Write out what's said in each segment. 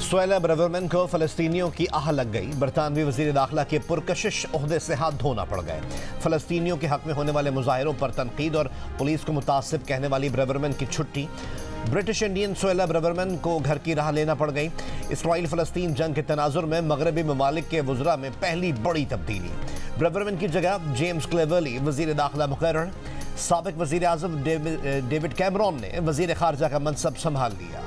Suella Braverman को फ़लस्तीनियों की आह लग गई। बरतानवी वज़ीर दाखिला के पुरकशिश ओहदे से हाथ धोना पड़ गए। फ़लस्तीनियों के हक़ में होने वाले मुजाहिरों पर तनकीद और पुलिस को मुतासिब कहने वाली ब्रेवरमैन की छुट्टी। ब्रिटिश इंडियन सुएला ब्रेवरमैन को घर की राह लेना पड़ गई। इसराइल फ़लस्तीन जंग के तनाजुर में मगरबी ममालिक के वज़रा में पहली बड़ी तब्दीली। ब्रेवरमैन की जगह जेम्स क्लेवर्ली वज़ीर दाखिला मुकर्रर। साबिक़ वज़ीर आज़म डेविड कैमरॉन ने वज़ीर ख़ारजा का मनसब संभाल लिया।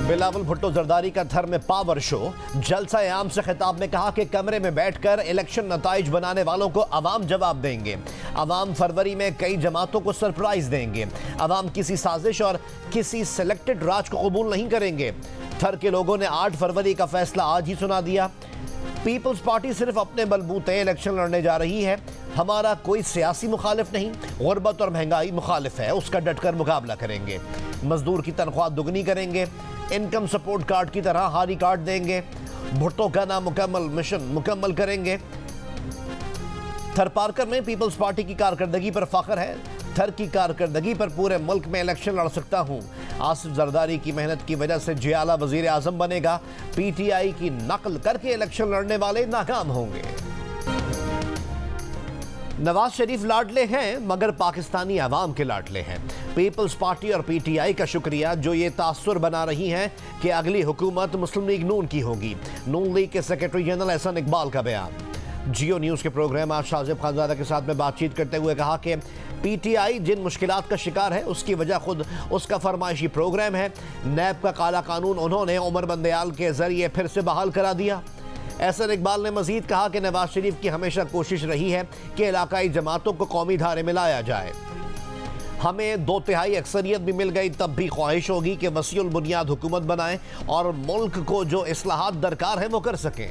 बिलावल भुट्टो जरदारी का धर्म में पावर शो। जलसा आम से खिताब में कहा कि कमरे में बैठकर इलेक्शन नताइज बनाने वालों को अवाम जवाब देंगे। अवाम फरवरी में कई जमातों को सरप्राइज देंगे। अवाम किसी साजिश और किसी सिलेक्टेड राज को कबूल नहीं करेंगे। थर के लोगों ने 8 फरवरी का फैसला आज ही सुना दिया। पीपल्स पार्टी सिर्फ अपने बलबूते इलेक्शन लड़ने जा रही है। हमारा कोई सियासी मुखालिफ नहीं, गुर्बत और महंगाई मुखालिफ है, उसका डटकर मुकाबला करेंगे। मजदूर की तनख्वाह दुगनी करेंगे। इनकम सपोर्ट कार्ड की तरह हारी कार्ड देंगे। भुट्टो का नामुकम्मल मिशन मुकम्मल करेंगे। थर पार्कर में पीपल्स पार्टी की कारकर्दगी पर फख्र है। थर की कारकर्दगी पर पूरे मुल्क में इलेक्शन लड़ सकता हूं। आसिफ जरदारी की मेहनत की वजह से जियाला वजीर आजम बनेगा। पीटीआई की नकल करके इलेक्शन लड़ने वाले नाकाम होंगे। नवाज शरीफ लाडले हैं मगर पाकिस्तानी अवाम के लाडले हैं। पीपल्स पार्टी और पीटीआई का शुक्रिया जो ये तासुर बना रही हैं कि अगली हुकूमत मुस्लिम लीग नून की होगी। नून लीग के सेक्रेटरी जनरल एहसन इकबाल का बयान। जियो न्यूज़ के प्रोग्राम आज शाहजेब खानजादा के साथ में बातचीत करते हुए कहा कि पीटीआई जिन मुश्किलात का शिकार है उसकी वजह खुद उसका फरमाइशी प्रोग्राम है। नैब का काला कानून उन्होंने उमर बंदयाल के जरिए फिर से बहाल करा दिया। एहसन इकबाल ने मजीद कहा कि नवाज शरीफ की हमेशा कोशिश रही है कि इलाकाई जमातों को कौमी धारे में लाया जाए। हमें 2/3 अक्सरियत भी मिल गई तब भी ख्वाहिश होगी कि वसीउल बुनियाद हुकूमत बनाएं और मुल्क को जो इस्लाहात दरकार है वो कर सकें।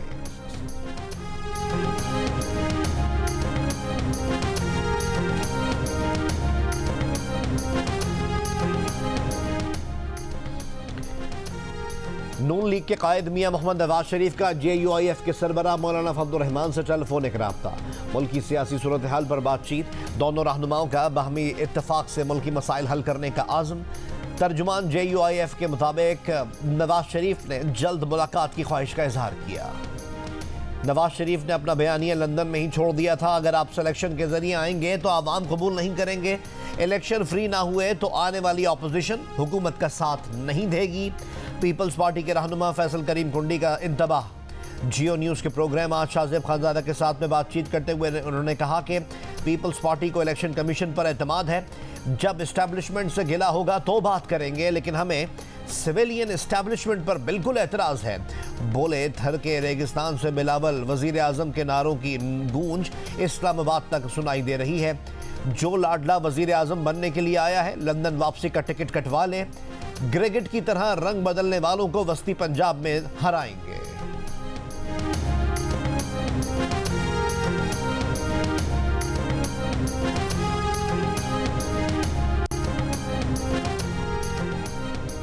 नून लीग के कायद मियां मोहम्मद नवाज शरीफ का JUIF के सरबराह मौलाना फजलुर रहमान से टेलीफोनिक राब्ता। मुल्की सियासी सूरत हाल पर बातचीत। दोनों रहनुमाओं का बाहमी इत्तफाक से मुल्की मसाइल हल करने का आज़म। तर्जुमान JUIF के मुताबिक नवाज शरीफ ने जल्द मुलाकात की ख्वाहिश का इजहार किया। नवाज शरीफ ने अपना बयानिया लंदन में ही छोड़ दिया था। अगर आप सिलेक्शन के जरिए आएंगे तो आवाम कबूल नहीं करेंगे। इलेक्शन फ्री ना हुए तो आने वाली अपोजिशन हुकूमत का साथ नहीं देगी। पीपल्स पार्टी के रहनुमा फैसल करीम कुंडी का इंतबाह। जियो न्यूज़ के प्रोग्राम आज शाहजेब खानजादा के साथ में बातचीत करते हुए उन्होंने कहा कि पीपल्स पार्टी को इलेक्शन कमीशन पर एतमाद है। जब इस्टेब्लिशमेंट से गिला होगा तो बात करेंगे, लेकिन हमें सिविलियन इस्टेब्लिशमेंट पर बिल्कुल एतराज़ है। बोले थर के रेगिस्तान से बिलावल वजीर आजम के नारों की गूंज इस्लामाबाद तक सुनाई दे रही है। जो लाडला वजीर आजम बनने के लिए आया है लंदन वापसी का टिकट कटवा ले। क्रिकेट की तरह रंग बदलने वालों को वस्ती पंजाब में हराएंगे।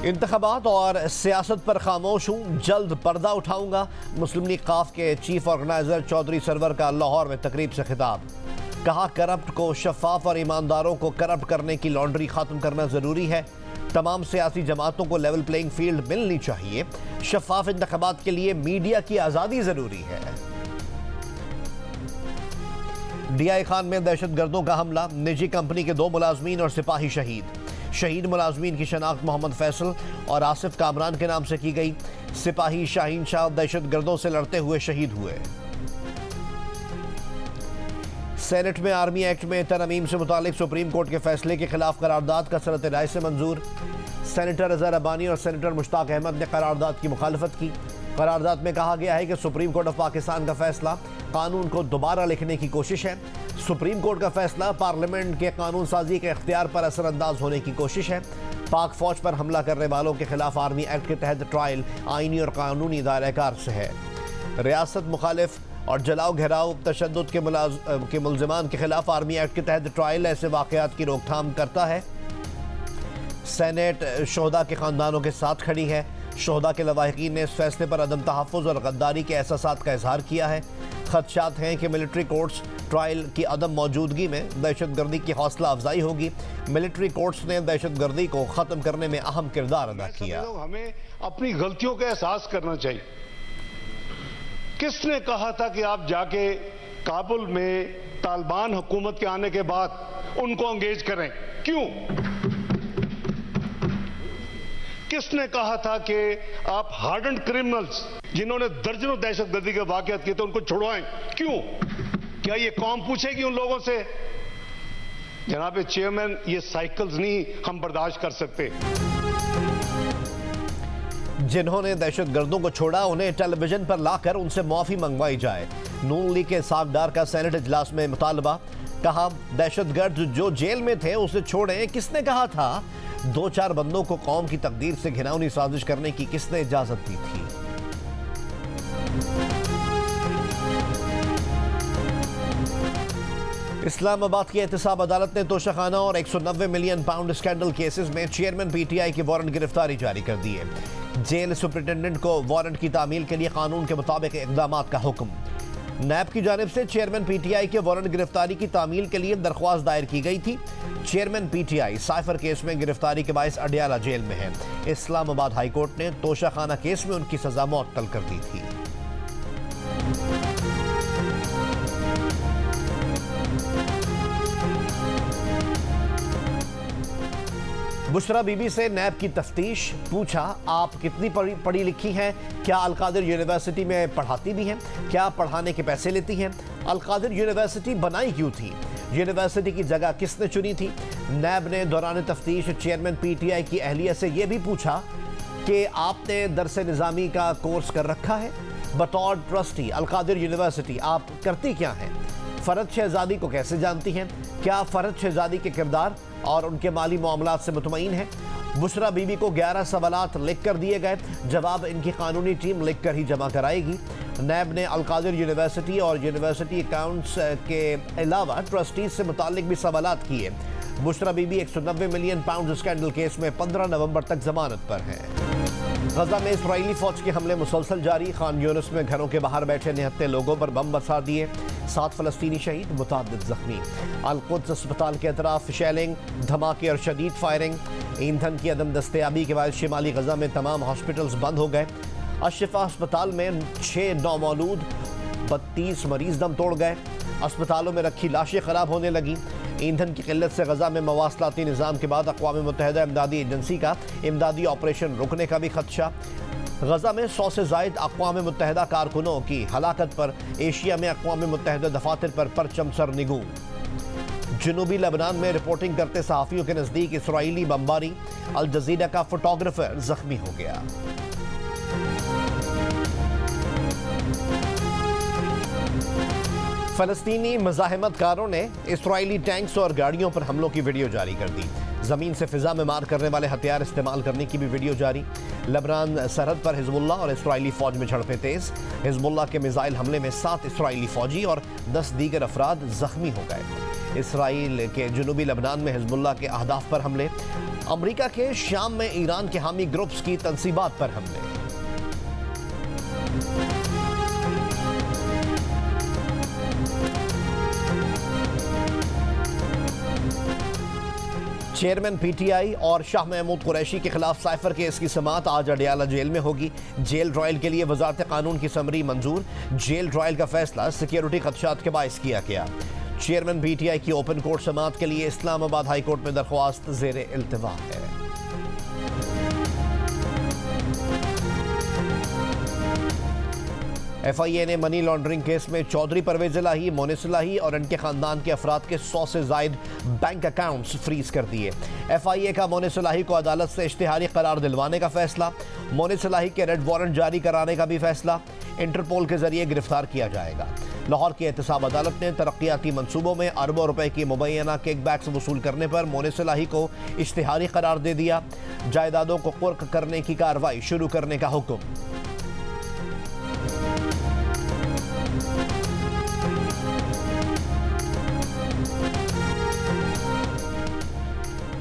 इंतखाबात और सियासत पर खामोश हूँ, जल्द पर्दा उठाऊंगा। मुस्लिम लीग काफ के चीफ ऑर्गेनाइजर चौधरी सरवर का लाहौर में तकरीब से खिताब। कहा करप्ट को शफाफ और ईमानदारों को करप्ट करने की लॉन्ड्री खत्म करना जरूरी है। तमाम सियासी जमातों को लेवल प्लेइंग फील्ड मिलनी चाहिए। शफाफ इंतखाबात के लिए मीडिया की आज़ादी जरूरी है। DI खान में दहशतगर्दों का हमला। निजी कंपनी के 2 मुलाजमीन और सिपाही शहीद। शहीद मुलाजमीन की शनाख्त मोहम्मद फैसल और आसिफ कामरान के नाम से की गई। सिपाही शाहीन शाह दहशतगर्दों से लड़ते हुए शहीद हुए। सेनेट में आर्मी एक्ट में तरमीम से मुतालिक सुप्रीम कोर्ट के फैसले के खिलाफ करारदाद का सरत राय से मंजूर। सेनेटर रज़ा रब्बानी और सेनेटर मुश्ताक अहमद ने करारदाद की मुखालफत की। करारदाद में कहा गया है कि सुप्रीम कोर्ट ऑफ पाकिस्तान का फैसला कानून को दोबारा लिखने की कोशिश है। सुप्रीम कोर्ट का फैसला पार्लियामेंट के कानून साजी के इख्तियार पर असरअंदाज होने की कोशिश है। पाक फौज पर हमला करने वालों के खिलाफ आर्मी एक्ट के तहत ट्रायल आईनी और कानूनी दायरा से है। रियासत मुखालिफ और जलाओ घेराव तशद्दुद के मुल्ज़िमान के खिलाफ आर्मी एक्ट के तहत ट्रायल ऐसे वाक़यात की रोकथाम करता है। सेनेट शोहदा के ख़ानदानों के साथ खड़ी है। शोहदा के लवाहिकीन ने इस फैसले पर अदम तहफ़्फ़ुज़ और गद्दारी के एहसासात का इजहार किया है। खदशात हैं कि मिलिट्री कोर्ट्स ट्रायल की अदम मौजूदगी में दहशतगर्दी की हौसला अफजाई होगी। मिलिट्री कोर्ट्स ने दहशतगर्दी को ख़त्म करने में अहम किरदार अदा किया। हमें अपनी गलतियों का एहसास करना चाहिए। किसने कहा था कि आप जाके काबुल में तालिबान हुकूमत के आने के बाद उनको एंगेज करें? क्यों? किसने कहा था कि आप हार्डन्ड क्रिमिनल्स जिन्होंने दर्जनों दहशतगर्दी के वाकयात किए थे उनको छुड़वाएं? क्यों? क्या ये कौम पूछेगी उन लोगों से? जनाब चेयरमैन, ये साइकिल्स नहीं हम बर्दाश्त कर सकते। जिन्होंने दहशतगर्दों को छोड़ा उन्हें टेलीविजन पर लाकर उनसे माफी मंगवाई जाए। नून लीग के सागदार का सेनेट इजलास में मुतालबा। कहा, दहशतगर्द जो जेल में थे उसे छोड़ें। किसने कहा था? 2-4 बंदों को कौम की तकदीर से घिनौनी साजिश करने की किसने इजाजत दी थी? इस्लामाबाद की एहतसाब अदालत ने तोशाखाना और 190 मिलियन पाउंड स्कैंडल केसेस में चेयरमैन पीटीआई की वारंट गिरफ्तारी जारी कर दी है। जेल सुपरिटेंडेंट को वारंट की तामील के लिए कानून के मुताबिक इकदाम का हुक्म। नैब की जानिब से चेयरमैन पीटीआई के वारंट गिरफ्तारी की तामील के लिए दरख्वास्त दायर की गई थी। चेयरमैन पीटीआई साइफर केस में गिरफ्तारी के बायस अडियाला जेल में है। इस्लामाबाद हाईकोर्ट ने तोशाखाना केस में उनकी सजा मुअत्तल कर दी थी। बुशरा बीबी से नैब की तफ्तीश। पूछा, आप कितनी पढ़ी लिखी हैं? क्या अलकादिर यूनिवर्सिटी में पढ़ाती भी हैं? क्या पढ़ाने के पैसे लेती हैं? अलकादिर यूनिवर्सिटी बनाई क्यों थी? यूनिवर्सिटी की जगह किसने चुनी थी? नैब ने दौरान तफ्तीश चेयरमैन पीटीआई की अहलिया से यह भी पूछा कि आपने दरस निज़ामी का कोर्स कर रखा है? बतौर ट्रस्टी अलकादिर यूनिवर्सिटी आप करती क्या हैं? फरद शहजादी को कैसे जानती हैं? क्या फरद शहजादी के किरदार और उनके माली मामलात से मुतमईन है? बुशरा बीबी को 11 सवालात लिख कर दिए गए। जवाब इनकी कानूनी टीम लिख कर ही जमा कराएगी। नैब ने अलकादिर यूनिवर्सिटी और यूनिवर्सिटी अकाउंट्स के अलावा ट्रस्टीज से मुतालिक भी सवालात किए। Bushra Bibi 190 million pound scandal case में 15 नवंबर तक जमानत पर है। गजा में इस्राईली फौज के हमले मुसलसल जारी। खान यूनिस में घरों के बाहर बैठे 79 लोगों पर बम बरसा दिए। 7 फलस्तीनी शहीद, मुताद्दिद जख्मी। अल-कुद्स अस्पताल के अतराफ शेलिंग, धमाके और शदीद फायरिंग। ईंधन की अदम दस्तयाबी के बाद शिमाली गजा में तमाम हॉस्पिटल्स बंद हो गए। अशफा अस्पताल में 6 नौमौलूद, 32 मरीज दम तोड़ गए। अस्पतालों में रखी लाशें खराब होने लगी। ईंधन की किल्लत से गजा में मवासलाती निज़ाम के बाद अक़वाम मुत्तहिदा इमदादी एजेंसी का इमदादी ऑपरेशन रुकने का भी खदशा। गजा में 100 से ज़ायद अक़वाम मुत्तहिदा कारकुनों की हलाकत पर एशिया में अक़वाम मुत्तहिदा दफातर पर परचम सरनिगू। जनूबी लेबनान में रिपोर्टिंग करते सहाफ़ियों के नज़दीक इसराइली बमबारी। अल जज़ीरा का फोटोग्राफर जख्मी हो गया। फ़लस्तीनी मज़ाहमतकारों ने इसराइली टैंक्स और गाड़ियों पर हमलों की वीडियो जारी कर दी। ज़मीन से फ़िज़ा में मार करने वाले हथियार इस्तेमाल करने की भी वीडियो जारी। लेबनान सरहद पर हिज़्बुल्लाह और इसराइली फ़ौज में झड़पें तेज़। हिज़्बुल्लाह के मिसाइल हमले में 7 इसराइली फ़ौजी और 10 दीगर अफराद ज़ख्मी हो गए। इसराइल के जनूबी लेबनान में हिज़्बुल्लाह के अहदाफ पर हमले। अमरीका के शाम में ईरान के हामी ग्रुप्स की तनसीबात पर हमले। चेयरमैन पीटीआई और शाह महमूद कुरैशी के खिलाफ साइफर केस की समाअत आज अडियाला जेल में होगी। जेल ट्रायल के लिए वजारत कानून की समरी मंजूर। जेल ट्रायल का फैसला सिक्योरिटी खदशात के बायस किया गया। चेयरमैन पीटीआई की ओपन कोर्ट समाअत के लिए इस्लामाबाद हाई कोर्ट में दरख्वास्त ज़ेर इल्तिवा है। FIA ने मनी लॉन्ड्रिंग केस में चौधरी परवेज इलाही, मोनिस इलाही और इनके खानदान के अफराद के 100 से जायद बैंक अकाउंट्स फ्रीज कर दिए। FIA का मोनिस इलाही को अदालत से इश्तिहारी करार दिलवाने का फैसला। मोनिस इलाही के रेड वारंट जारी कराने का भी फैसला। इंटरपोल के जरिए गिरफ्तार किया जाएगा। लाहौर की एहतसाब अदालत ने तरक्याती मनसूबों में अरबों रुपए की मुबैना किकबैक्स वसूल करने पर मोनिस इलाही को इश्तिहारी करार दे दिया। जायदादों को कुर्क करने की कार्रवाई शुरू करने का हुक्म।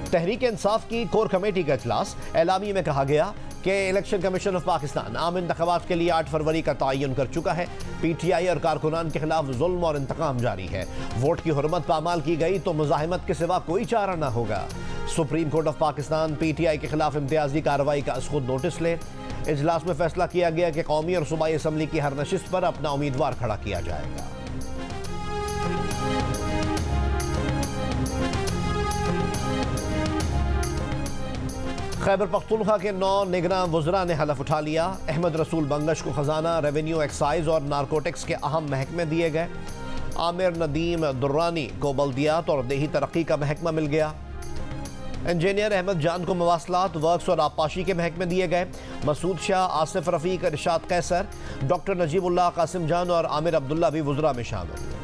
तहरीक इंसाफ की कोर कमेटी का इजलास। एलामी में कहा गया कि इलेक्शन कमीशन ऑफ पाकिस्तान आम इंतखाबात के लिए 8 फरवरी का तयन कर चुका है। PTI और कारकुनान के खिलाफ जुल्म और इंतकाम जारी है। वोट की हुर्मत पामाल की गई तो मुजाहिमत के सिवा कोई चारा न होगा। Supreme court of Pakistan PTI के खिलाफ इम्तियाजी कार्रवाई का खुद नोटिस ले। इजलास में फैसला किया गया कि कौमी और सूबाई असम्बली की हर नशिस्त पर अपना उम्मीदवार खड़ा किया जाएगा। खैबर पख्तूनख्वा के 9 निगरां वज़रा ने हलफ उठा लिया। अहमद रसूल बंगश को खजाना, रेवेन्यू, एक्साइज और नारकोटिक्स के अहम महकमे दिए गए। आमिर नदीम दुर्रानी को बल्दियात और देही तरक्की का महकमा मिल गया। इंजीनियर अहमद जान को मवासलात, वर्क्स और आबपाशी के महकमे दिए गए। मसूद शाह, आसिफ रफीक, इरशाद कैसर, डॉक्टर नजीबुल्लाह, कासिम जान और आमिर अब्दुल्ला भी वज़रा में शामिल।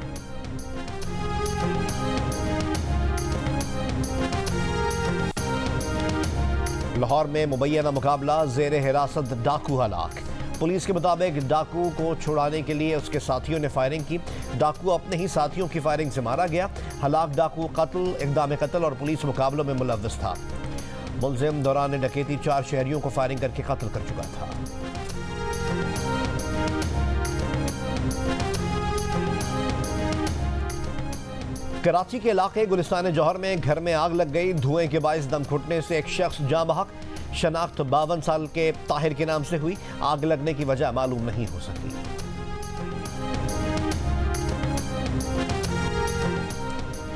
लाहौर में मुबैना मुकाबला, जेर हिरासत डाकू हलाक। पुलिस के मुताबिक डाकू को छुड़ाने के लिए उसके साथियों ने फायरिंग की। डाकू अपने ही साथियों की फायरिंग से मारा गया। हलाक डाकू कत्ल, इक़दाम कत्ल और पुलिस मुकाबलों में मुलव्वस था। मुलजिम दौरान डकैती 4 शहरियों को फायरिंग करके कत्ल कर चुका था। कराची के इलाके गुलिस्तान जौहर में घर में आग लग गई। धुएं के बायस दम घुटने से एक शख्स जाँ बहक। शनाख्त 52 साल के ताहिर के नाम से हुई। आग लगने की वजह मालूम नहीं हो सकी।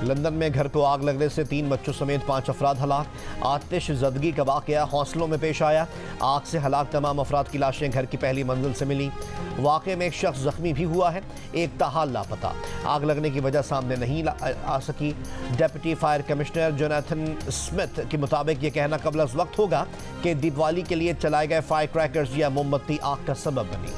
लंदन में घर को आग लगने से 3 बच्चों समेत 5 अफराद हलाक। आतिश ज़दगी का वाक़या हौसलों में पेश आया। आग से हलाक तमाम अफराद की लाशें घर की पहली मंजिल से मिली। वाक़े में एक शख्स जख्मी भी हुआ है, एक ताहाल लापता। आग लगने की वजह सामने नहीं आ सकी। Deputy fire commissioner Jonathan Smith के मुताबिक यह कहना कबल अज़ वक्त होगा कि दीपावली के लिए चलाए गए फायर क्रैकर्स या मोमबत्ती आग का सबब बनी।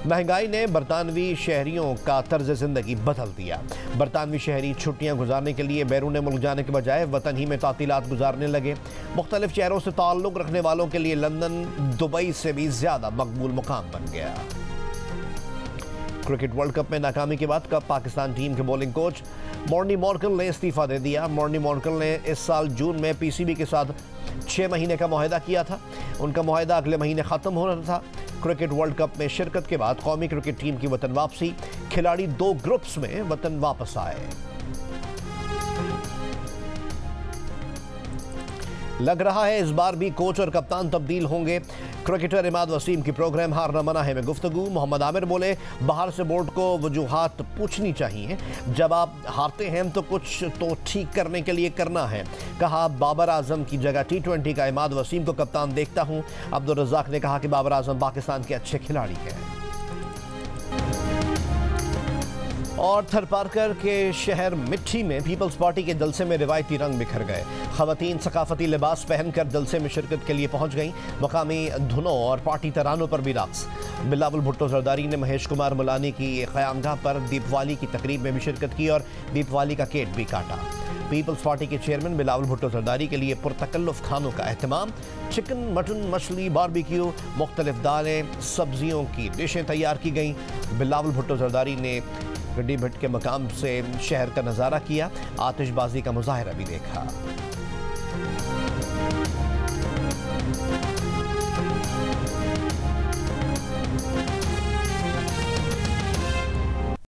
महंगाई ने बरतानवी शहरियों का तर्ज ज़िंदगी बदल दिया। बरतानवी शहरी छुट्टियां गुजारने के लिए बैरून मुल्क जाने के बजाय वतन ही में तातीलात गुजारने लगे। मुख्तलिफ शहरों से ताल्लुक़ रखने वालों के लिए लंदन दुबई से भी ज़्यादा मकबूल मुकाम बन गया। क्रिकेट वर्ल्ड कप में नाकामी के बाद कब पाकिस्तान टीम के बॉलिंग कोच मॉर्नी मॉर्कल ने इस्तीफ़ा दे दिया। मॉर्नी मॉर्कल ने इस साल जून में PCB के साथ 6 महीने का मुआहदा किया था। उनका मुआहदा अगले महीने ख़त्म हो रहा था। क्रिकेट वर्ल्ड कप में शिरकत के बाद कौमी क्रिकेट टीम की वतन वापसी। खिलाड़ी 2 ग्रुप्स में वतन वापस आए। लग रहा है इस बार भी कोच और कप्तान तब्दील होंगे। क्रिकेटर इमाद वसीम की प्रोग्राम हारना मना है में गुफ्तगू। मोहम्मद आमिर बोले, बाहर से बोर्ड को वजूहात पूछनी चाहिए। जब आप हारते हैं तो कुछ तो ठीक करने के लिए करना है। कहा, बाबर आजम की जगह T20 का इमाद वसीम को कप्तान देखता हूं। अब्दुल रज़ाक ने कहा कि बाबर आजम पाकिस्तान के अच्छे खिलाड़ी हैं। और थरपारकर के शहर मिट्टी में पीपल्स पार्टी के जलसे में रिवायती रंग बिखर गए। ख़वातीन सकाफती लिबास पहनकर जलसे में शिरकत के लिए पहुंच गईं। मकामी धुनों और पार्टी तरानों पर भी रक़्स। बिलावल भुट्टो जरदारी ने महेश कुमार मुलानी की क़यामगाह पर दीपावली की तकरीब में भी शिरकत की और दीपावली का केक भी काटा। पीपल्स पार्टी के चेयरमैन बिलावल भुट्टो जरदारी के लिए पुरतकल्लुफ़ खानों का एहतमाम। चिकन, मटन, मछली, बारबेक्यू, मुख्तलिफ दालें, सब्जियों की डिशें तैयार की गईं। बिलावल भुट्टो जरदारी ने गड्डी भट्ट के मकाम से शहर का नज़ारा किया। आतिशबाजी का मुजाहरा भी देखा।